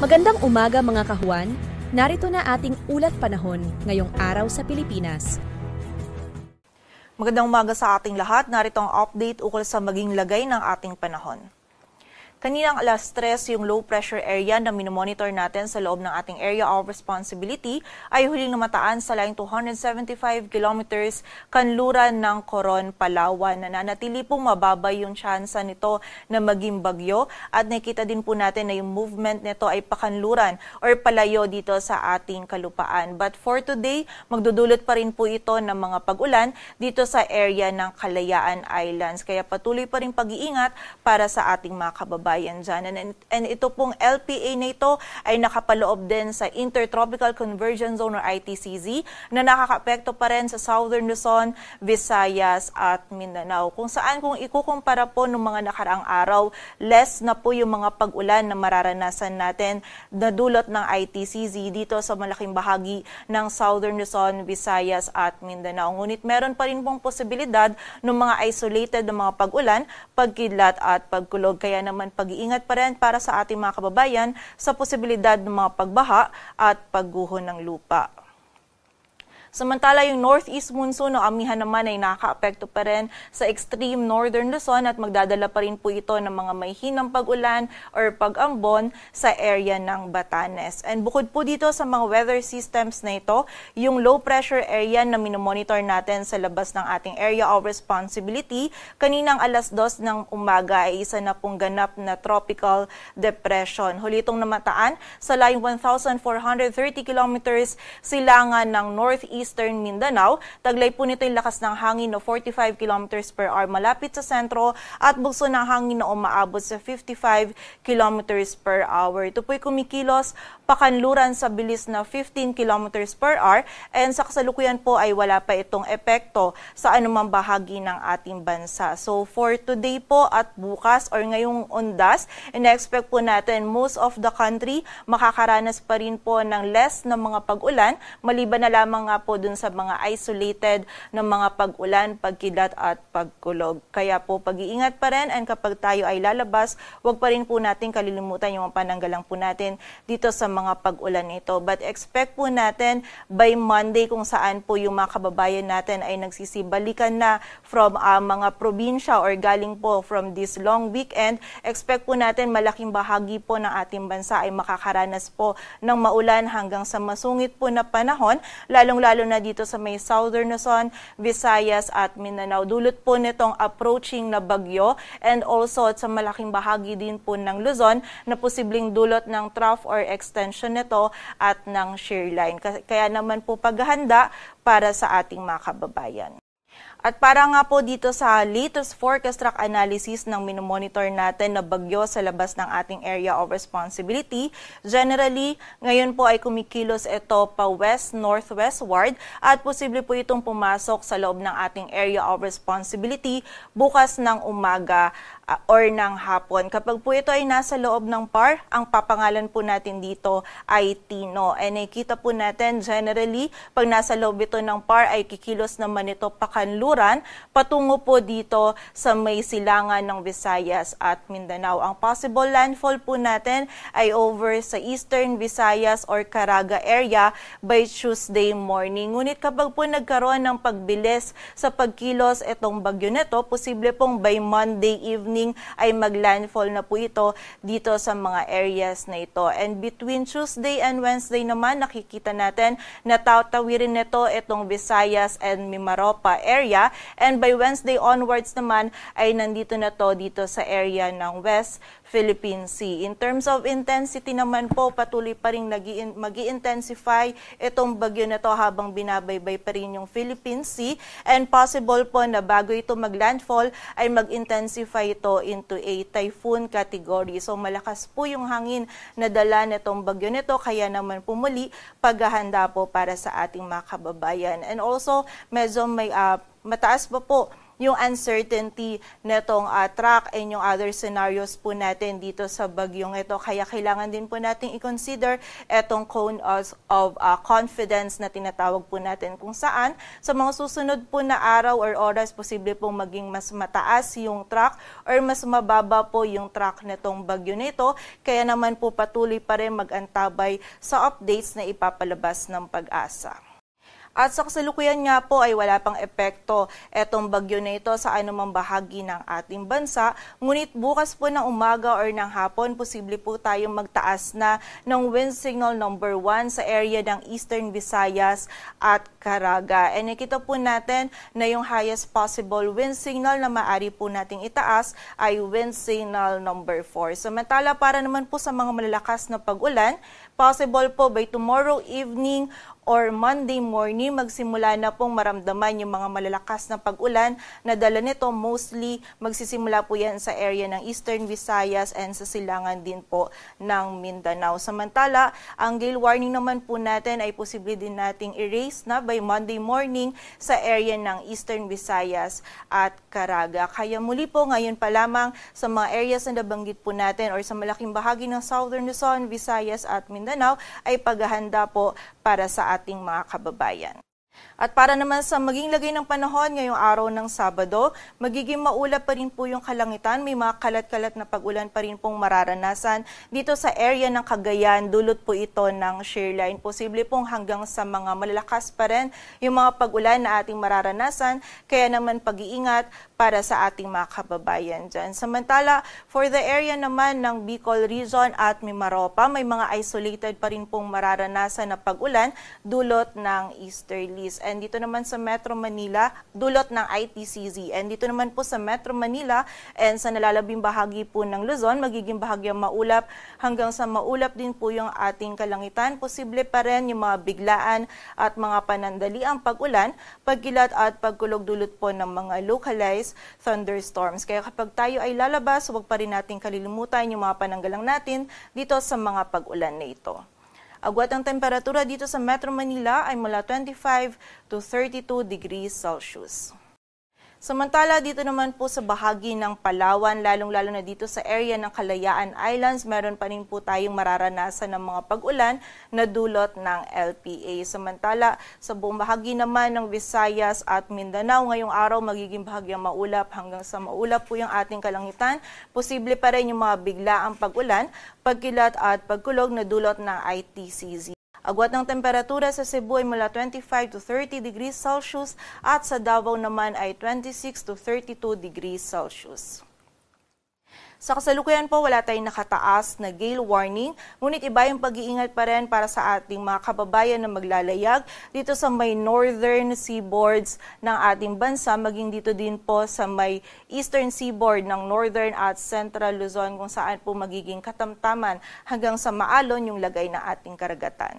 Magandang umaga mga kahuan, narito na ating ulat panahon ngayong araw sa Pilipinas. Magandang umaga sa ating lahat, narito ang update ukol sa maging lagay ng ating panahon. Kaninang alas 3, yung low pressure area na minomonitor natin sa loob ng ating area of responsibility ay huling namataan sa laing 275 kilometers kanluran ng Coron, Palawan. Nananatili pong mababay yung tsansa nito na maging bagyo at nakita din po natin na yung movement nito ay pakanluran or palayo dito sa ating kalupaan. But for today, magdudulot pa rin po ito ng mga pag-ulan dito sa area ng Kalayaan Islands. Kaya patuloy pa rin pag-iingat para sa ating mga kababayan dyan. And ito pong LPA na ito ay nakapaloob din sa Intertropical Convergence Zone or ITCZ na nakakaapekto pa rin sa Southern Luzon, Visayas at Mindanao. Kung saan kung ikukumpara po ng mga nakaraang araw, less na po yung mga pag-ulan na mararanasan natin na dulot ng ITCZ dito sa malaking bahagi ng Southern Luzon, Visayas at Mindanao. Ngunit meron pa rin pong posibilidad ng mga isolated na mga pag-ulan, pagkidlat at pagkulog. Kaya naman pag-iingat pa rin para sa ating mga kababayan sa posibilidad ng mga pagbaha at pagguho ng lupa. Samantala, yung northeast monsoon o amihan naman ay nakakaapekto pa rin sa extreme northern Luzon at magdadala pa rin po ito ng mga may hinang pag-ulan or pag-ambon sa area ng Batanes. And bukod po dito sa mga weather systems na ito, yung low pressure area na minomonitor natin sa labas ng ating area of responsibility, kaninang alas 2 ng umaga ay isa na pong ganap na tropical depression. Huli itong namataan sa layong 1,430 kilometers silangan ng northeast Eastern Mindanao. Taglay po nito yung lakas ng hangin na 45 km per hour malapit sa sentro at bugso ng hangin na umaabot sa 55 km per hour. Ito po'y kumikilos pakanluran sa bilis na 15 km per hour and sa kasalukuyan po ay wala pa itong epekto sa anumang bahagi ng ating bansa. So for today po at bukas or ngayong undas, ina-expect po natin most of the country makakaranas pa rin po ng less na mga pag-ulan, maliban na lamang nga po dun sa mga isolated na mga pag-ulan, pagkidlat at pagkulog. Kaya po pag-iingat pa rin and kapag tayo ay lalabas, huwag pa rin po natin kalilimutan yung pananggalang po natin dito sa mga pag-ulan nito. But expect po natin by Monday kung saan po yung mga kababayan natin ay nagsisibalikan na from mga probinsya or galing po from this long weekend. Expect po natin malaking bahagi po ng ating bansa ay makakaranas po ng maulan hanggang sa masungit po na panahon, lalong-lalo na dito sa may Southern Luzon, Visayas at Mindanao. Dulot po nitong approaching na bagyo and also sa malaking bahagi din po ng Luzon na posibleng dulot ng trough or extension nito at ng shear line. Kaya naman po paghahanda para sa ating mga kababayan. At para nga po dito sa latest forecast track analysis ng minomonitor natin na bagyo sa labas ng ating area of responsibility, generally, ngayon po ay kumikilos ito pa west-northwestward at posible po itong pumasok sa loob ng ating area of responsibility bukas ng umaga or ng hapon. Kapag po ito ay nasa loob ng PAR, ang papangalan po natin dito ay Tino. And nakikita po natin generally, pag nasa loob ito ng PAR ay kikilos naman ito pakanluran patungo po dito sa may silangan ng Visayas at Mindanao. Ang possible landfall po natin ay over sa Eastern Visayas or Caraga area by Tuesday morning. Ngunit kapag po nagkaroon ng pagbilis sa pagkilos itong bagyo nito, posible pong by Monday evening ay maglandfall na po ito dito sa mga areas na ito. And between Tuesday and Wednesday naman, nakikita natin na tatawirin nito itong Visayas and Mimaropa area. And by Wednesday onwards naman ay nandito na to dito sa area ng West Philippine Sea. In terms of intensity naman po, patuloy pa rin mag-i-intensify itong bagyo na to habang binabaybay pa rin yung Philippine Sea. And possible po na bago ito maglandfall ay mag-intensify ito into a typhoon category. So malakas po yung hangin na dala nitong bagyo nito, kaya naman po muli paghahanda po para sa ating mga kababayan. And also medyo may mataas pa po yung uncertainty netong track and yung other scenarios po natin dito sa bagyong ito. Kaya kailangan din po natin i-consider etong cone of confidence na tinatawag po natin, kung saan sa mga susunod po na araw or oras posible pong maging mas mataas yung track or mas mababa po yung track netong bagyo nito. Kaya naman po patuloy pa rin mag-antabay sa updates na ipapalabas ng Pag-asa. At sa kasalukuyan nga po ay wala pang epekto etong bagyo na ito sa anumang bahagi ng ating bansa. Ngunit bukas po ng umaga or ng hapon, posible po tayong magtaas na ng wind signal number 1 sa area ng Eastern Visayas at Caraga. And nakita po natin na yung highest possible wind signal na maaari po nating itaas ay wind signal number 4. Samantala para naman po sa mga malalakas na pag-ulan, possible po by tomorrow evening or Monday morning, magsimula na pong maramdaman yung mga malalakas na pag-ulan na dala nito. Mostly, magsisimula po yan sa area ng Eastern Visayas and sa silangan din po ng Mindanao. Samantala, ang gale warning naman po natin ay posible din nating erase na by Monday morning sa area ng Eastern Visayas at Caraga. Kaya muli po ngayon pa lamang sa mga areas na nabanggit po natin or sa malaking bahagi ng Southern Luzon, Visayas at Mindanao ay paghahanda po para sa ating mga kababayan. At para naman sa maging lagay ng panahon ngayong araw ng Sabado, magiging maulap pa rin po yung kalangitan. May mga kalat-kalat na pag-ulan pa rin pong mararanasan dito sa area ng Cagayan. Dulot po ito ng shear line. Posible pong hanggang sa mga malalakas pa rin yung mga pag-ulan na ating mararanasan. Kaya naman pag-iingat para sa ating mga kababayan dyan. Samantala, for the area naman ng Bicol Region at Mimaropa, may mga isolated pa rin pong mararanasan na pag-ulan dulot ng easterlies. And dito naman sa Metro Manila, dulot ng ITCZ. And dito naman po sa Metro Manila and sa nalalabing bahagi po ng Luzon, magiging bahagyang maulap hanggang sa maulap din po yung ating kalangitan. Posible pa rin yung mga biglaan at mga panandaliang pag-ulan, pagkilat at pagkulog dulot po ng mga localized thunderstorms. Kaya kapag tayo ay lalabas, huwag pa rin natin kalilimutan yung mga pananggalang natin dito sa mga pag-ulan na ito. Agwat ang temperatura dito sa Metro Manila ay mula 25 to 32 degrees Celsius. Samantala dito naman po sa bahagi ng Palawan, lalong-lalo na dito sa area ng Kalayaan Islands, meron pa rin po tayong mararanasan ng mga pag-ulan na dulot ng LPA. Samantala sa buong bahagi naman ng Visayas at Mindanao, ngayong araw magiging bahagyang maulap hanggang sa maulap po yung ating kalangitan. Posible pa rin yung mga biglaang pag-ulan, pagkilat at pagkulog na dulot ng ITCZ. Agwat ng temperatura sa Cebu ay mula 25 to 30 degrees Celsius at sa Davao naman ay 26 to 32 degrees Celsius. Sa kasalukuyan po, wala tayong nakataas na gale warning, ngunit iba yung pag-iingat pa rin para sa ating mga kababayan na maglalayag dito sa may northern seaboards ng ating bansa, maging dito din po sa may eastern seaboard ng northern at central Luzon kung saan po magiging katamtaman hanggang sa maalon yung lagay ng ating karagatan.